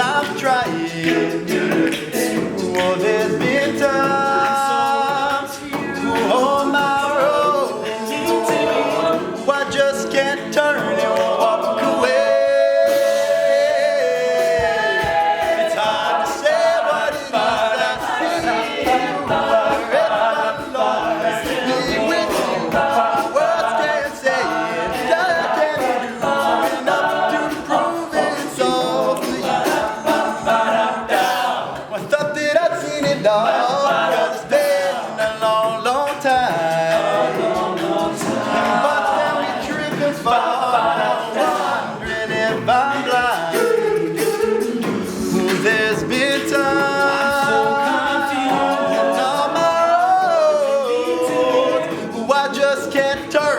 I'm trying. Oh, there's been times to hold my road. I just can't turn and walk away. It's hard to say what it is I feel. Alone, be with you. Words can't say it. Love can't do enough to prove it's all for you. I thought that I'd seen it all, 'cause it's been a long, long time. But then we trip and fall, wondering if I'm blind. There's been times on my road, I just can't turn.